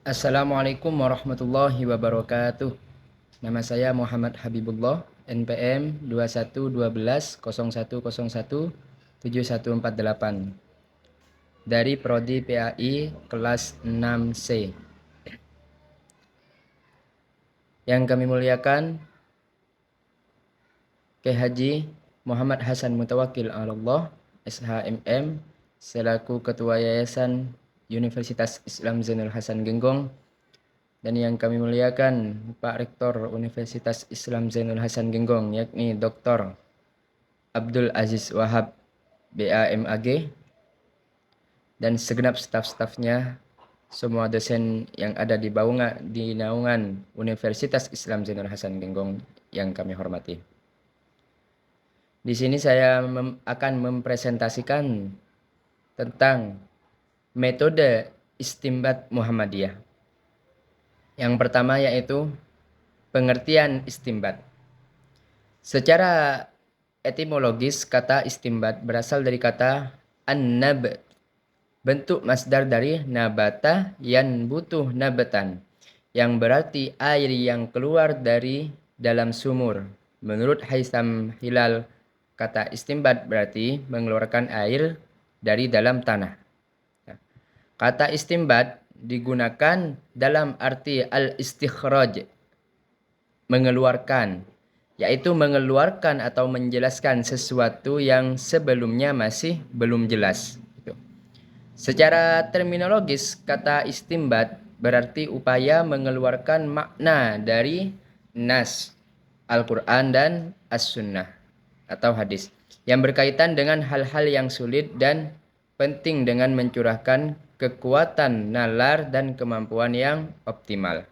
Assalamualaikum warahmatullahi wabarakatuh. Nama saya Muhammad Habibullah, NPM 211201017148 dari Prodi PAI kelas 6C. Yang kami muliakan Kyai Haji Muhammad Hasan Mutawakil Allah, SHMM, selaku Ketua Yayasan Universitas Islam Zainul Hasan Genggong, dan yang kami muliakan Pak Rektor Universitas Islam Zainul Hasan Genggong, yakni Dr. Abdul Aziz Wahab, BAMAG, dan segenap staf-stafnya, semua dosen yang ada di naungan Universitas Islam Zainul Hasan Genggong yang kami hormati. Di sini saya akan mempresentasikan tentang metode istimbat Muhammadiyah. Yang pertama yaitu pengertian istimbat. Secara etimologis, kata istimbat berasal dari kata an-nab, bentuk masdar dari nabata yang butuh nabatan, yang berarti air yang keluar dari dalam sumur. Menurut Haitham Hilal, kata istimbat berarti mengeluarkan air dari dalam tanah. Kata istimbat digunakan dalam arti al-istikhraj, mengeluarkan, yaitu mengeluarkan atau menjelaskan sesuatu yang sebelumnya masih belum jelas. Secara terminologis, kata istimbat berarti upaya mengeluarkan makna dari nas, Al-Quran dan As-Sunnah atau hadis, yang berkaitan dengan hal-hal yang sulit dan penting dengan mencurahkan kekuatan nalar dan kemampuan yang optimal.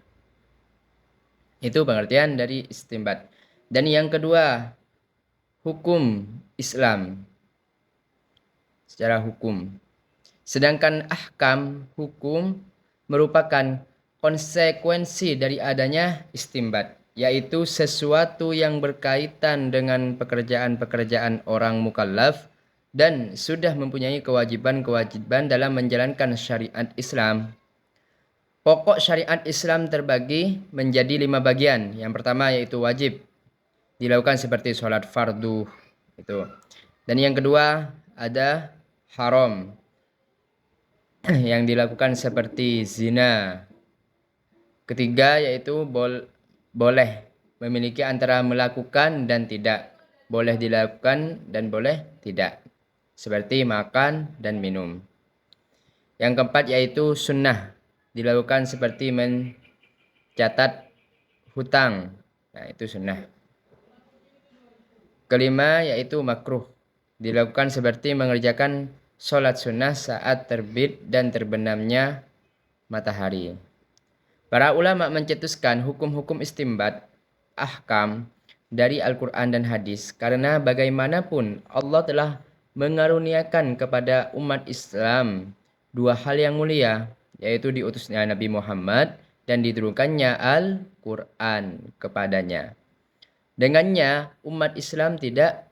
Itu pengertian dari istimbat. Dan yang kedua, hukum Islam secara hukum. Sedangkan ahkam, hukum, merupakan konsekuensi dari adanya istimbat, yaitu sesuatu yang berkaitan dengan pekerjaan-pekerjaan orang mukallaf dan sudah mempunyai kewajiban-kewajiban dalam menjalankan syariat Islam. Pokok syariat Islam terbagi menjadi 5 bagian. Yang pertama yaitu wajib, dilakukan seperti sholat fardu itu. Dan yang kedua ada haram, yang dilakukan seperti zina. Ketiga yaitu boleh, memiliki antara melakukan dan tidak, boleh dilakukan dan boleh tidak, seperti makan dan minum. Yang keempat yaitu sunnah, dilakukan seperti mencatat hutang, nah itu sunnah. Kelima yaitu makruh, dilakukan seperti mengerjakan sholat sunnah saat terbit dan terbenamnya matahari. Para ulama mencetuskan hukum-hukum istimbat, ahkam dari Al-Quran dan hadis, karena bagaimanapun Allah telah mengaruniakan kepada umat Islam dua hal yang mulia, yaitu diutusnya Nabi Muhammad dan diturunkannya Al-Quran kepadanya. Dengannya, umat Islam tidak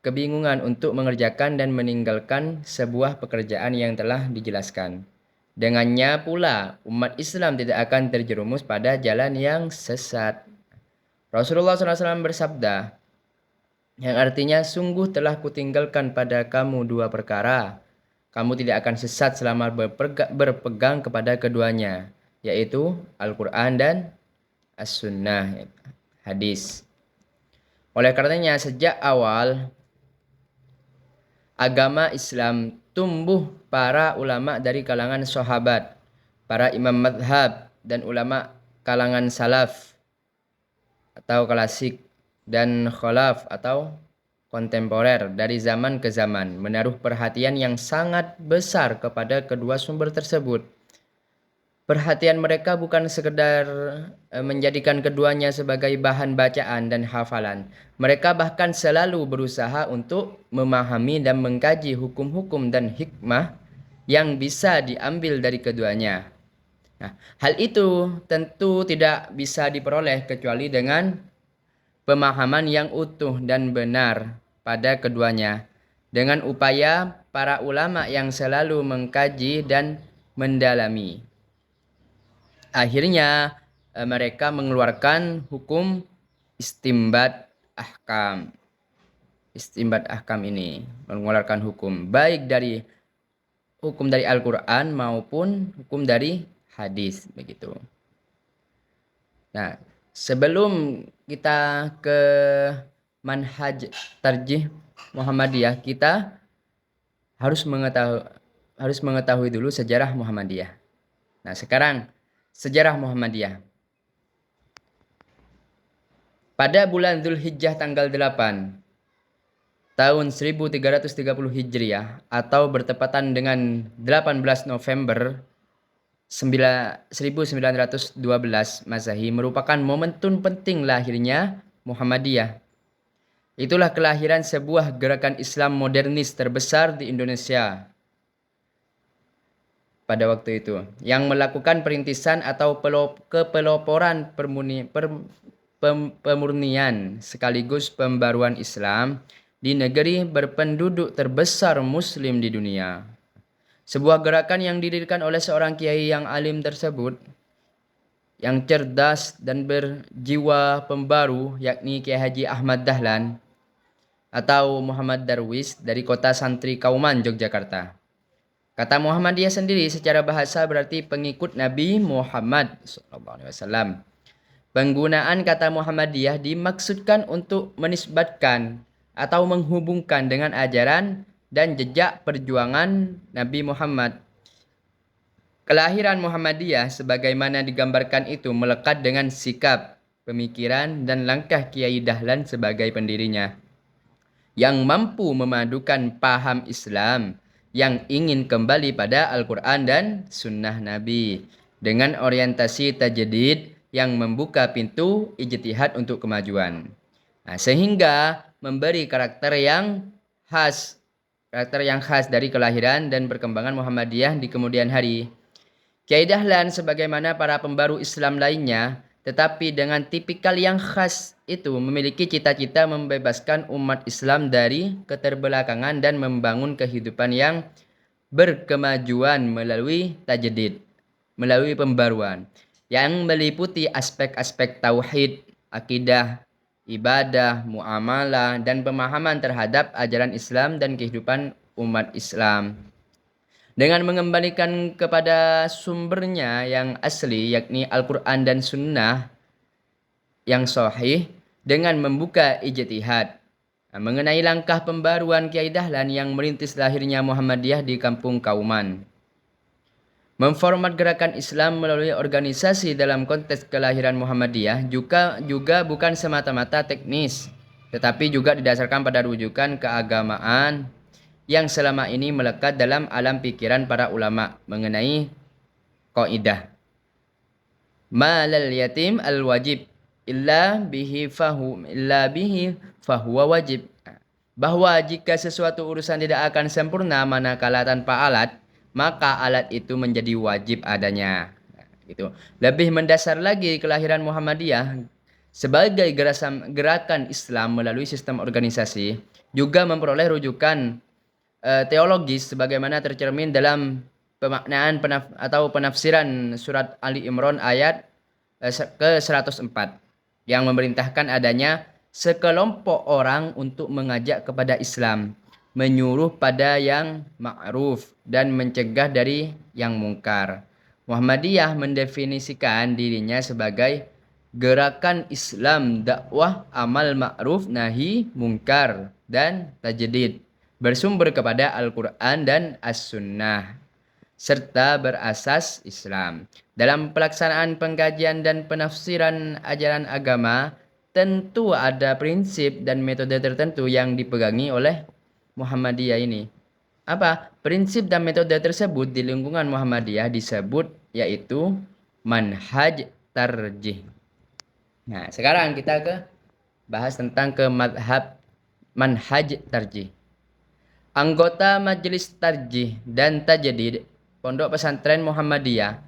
kebingungan untuk mengerjakan dan meninggalkan sebuah pekerjaan yang telah dijelaskan. Dengannya pula, umat Islam tidak akan terjerumus pada jalan yang sesat. Rasulullah SAW bersabda, yang artinya, sungguh telah kutinggalkan pada kamu dua perkara. Kamu tidak akan sesat selama berpegang kepada keduanya, yaitu Al-Quran dan As-Sunnah, hadis. Oleh karenanya, sejak awal agama Islam tumbuh para ulama dari kalangan sahabat, para imam madhab, dan ulama kalangan salaf atau klasik dan khalaf atau kontemporer dari zaman ke zaman, menaruh perhatian yang sangat besar kepada kedua sumber tersebut. Perhatian mereka bukan sekedar menjadikan keduanya sebagai bahan bacaan dan hafalan. Mereka bahkan selalu berusaha untuk memahami dan mengkaji hukum-hukum dan hikmah yang bisa diambil dari keduanya. Nah, hal itu tentu tidak bisa diperoleh kecuali dengan pemahaman yang utuh dan benar pada keduanya, dengan upaya para ulama yang selalu mengkaji dan mendalami. Akhirnya mereka mengeluarkan hukum istimbat ahkam. Istimbat ahkam ini mengeluarkan hukum baik dari hukum dari Al-Quran maupun hukum dari hadis begitu. Nah, sebelum kita ke manhaj tarjih Muhammadiyah, kita harus mengetahui dulu sejarah Muhammadiyah. Nah, sekarang sejarah Muhammadiyah. Pada bulan Dzulhijjah tanggal 8 tahun 1330 Hijriah atau bertepatan dengan 18 November 1912 Masehi merupakan momentum penting lahirnya Muhammadiyah. Itulah kelahiran sebuah gerakan Islam modernis terbesar di Indonesia pada waktu itu, yang melakukan perintisan atau kepeloporan pemurnian sekaligus pembaruan Islam di negeri berpenduduk terbesar Muslim di dunia. Sebuah gerakan yang didirikan oleh seorang kiai yang alim tersebut, yang cerdas dan berjiwa pembaru, yakni Kiai Haji Ahmad Dahlan atau Muhammad Darwis dari kota Santri Kauman, Yogyakarta. Kata Muhammadiyah sendiri secara bahasa berarti pengikut Nabi Muhammad SAW. Penggunaan kata Muhammadiyah dimaksudkan untuk menisbatkan atau menghubungkan dengan ajaran dan jejak perjuangan Nabi Muhammad. Kelahiran Muhammadiyah sebagaimana digambarkan itu melekat dengan sikap, pemikiran, dan langkah Kiai Dahlan sebagai pendirinya, yang mampu memadukan paham Islam yang ingin kembali pada Al-Quran dan Sunnah Nabi dengan orientasi tajdid yang membuka pintu ijtihad untuk kemajuan. Nah, sehingga memberi karakter yang khas dari kelahiran dan perkembangan Muhammadiyah di kemudian hari. Kiai Dahlan sebagaimana para pembaru Islam lainnya, tetapi dengan tipikal yang khas itu memiliki cita-cita membebaskan umat Islam dari keterbelakangan dan membangun kehidupan yang berkemajuan melalui tajdid, melalui pembaruan yang meliputi aspek-aspek tauhid, akidah, ibadah, muamalah, dan pemahaman terhadap ajaran Islam dan kehidupan umat Islam. Dengan mengembalikan kepada sumbernya yang asli, yakni Al-Quran dan Sunnah yang sahih, dengan membuka ijtihad. Nah, mengenai langkah pembaruan Kiai Dahlan yang merintis lahirnya Muhammadiyah di Kampung Kauman. Memformat gerakan Islam melalui organisasi dalam konteks kelahiran Muhammadiyah juga bukan semata-mata teknis, tetapi juga didasarkan pada rujukan keagamaan yang selama ini melekat dalam alam pikiran para ulama mengenai kaidah malal yatim al wajib illa bihi fahuwa wajib, bahwa jika sesuatu urusan tidak akan sempurna manakala tanpa alat, maka alat itu menjadi wajib adanya. Gitu. Lebih mendasar lagi, kelahiran Muhammadiyah sebagai gerakan Islam melalui sistem organisasi juga memperoleh rujukan teologis sebagaimana tercermin dalam pemaknaan atau penafsiran surat Ali Imran ayat ke-104 yang memerintahkan adanya sekelompok orang untuk mengajak kepada Islam, menyuruh pada yang ma'ruf dan mencegah dari yang mungkar. Muhammadiyah mendefinisikan dirinya sebagai gerakan Islam dakwah amal ma'ruf nahi mungkar dan tajdid, bersumber kepada Al-Quran dan As-Sunnah, serta berasas Islam. Dalam pelaksanaan pengkajian dan penafsiran ajaran agama, tentu ada prinsip dan metode tertentu yang dipegangi oleh Muhammadiyah ini. Apa? Prinsip dan metode tersebut di lingkungan Muhammadiyah disebut yaitu manhaj tarjih. Nah, sekarang kita bahas tentang manhaj tarjih. Anggota Majelis Tarjih dan Tajdid Pondok Pesantren Muhammadiyah,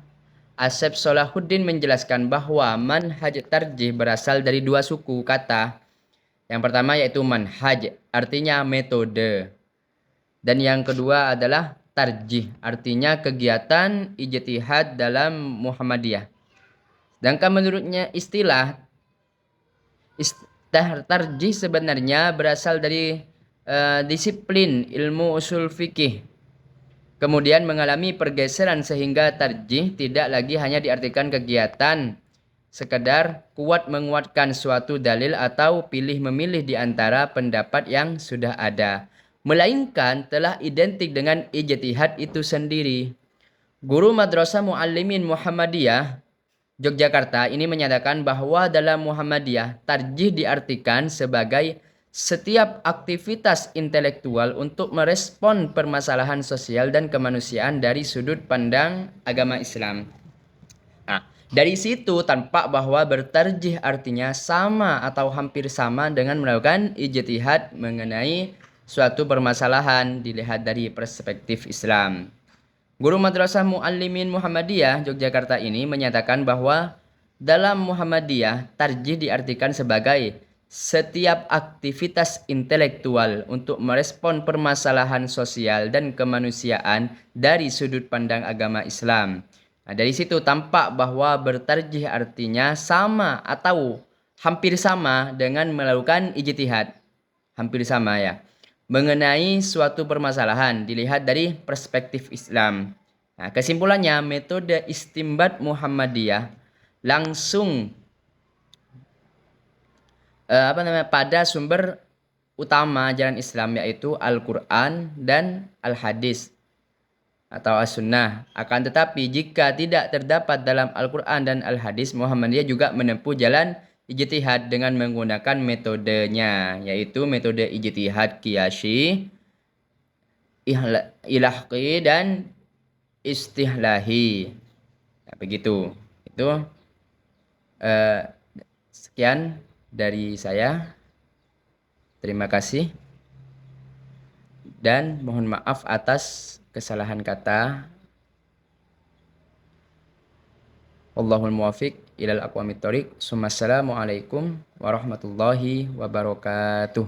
Asep Solahuddin menjelaskan bahwa manhaj tarjih berasal dari dua suku kata. Yang pertama yaitu manhaj, artinya metode. Dan yang kedua adalah tarjih, artinya kegiatan ijtihad dalam Muhammadiyah. Sedangkan menurutnya istilah tarjih sebenarnya berasal dari disiplin ilmu usul fikih. Kemudian mengalami pergeseran sehingga tarjih tidak lagi hanya diartikan kegiatan sekedar kuat menguatkan suatu dalil atau pilih memilih di antara pendapat yang sudah ada, melainkan telah identik dengan ijtihad itu sendiri. Guru Madrasah Muallimin Muhammadiyah Yogyakarta ini menyatakan bahwa dalam Muhammadiyah tarjih diartikan sebagai setiap aktivitas intelektual untuk merespon permasalahan sosial dan kemanusiaan dari sudut pandang agama Islam. Nah, dari situ tampak bahwa bertarjih artinya sama atau hampir sama dengan melakukan ijtihad mengenai suatu permasalahan dilihat dari perspektif Islam. Guru Madrasah Muallimin Muhammadiyah Yogyakarta ini menyatakan bahwa dalam Muhammadiyah tarjih diartikan sebagai setiap aktivitas intelektual untuk merespon permasalahan sosial dan kemanusiaan dari sudut pandang agama Islam. Nah, dari situ tampak bahwa bertarjih artinya sama atau hampir sama dengan melakukan ijtihad. Hampir sama ya. Mengenai suatu permasalahan dilihat dari perspektif Islam. Nah, kesimpulannya metode istimbat Muhammadiyah langsung pada sumber utama ajaran Islam yaitu Al-Qur'an dan Al-Hadis atau As-Sunnah. Akan tetapi jika tidak terdapat dalam Al-Qur'an dan Al-Hadis, Muhammadiyah juga menempuh jalan ijtihad dengan menggunakan metodenya, yaitu metode ijtihad qiyasi, ilahqi dan istihlahi. Nah, begitu. Itu sekian dari saya. Terima kasih dan mohon maaf atas kesalahan kata. Wallahul muwaffiq ilal aqwamit thoriq. Assalamualaikum warahmatullahi wabarakatuh.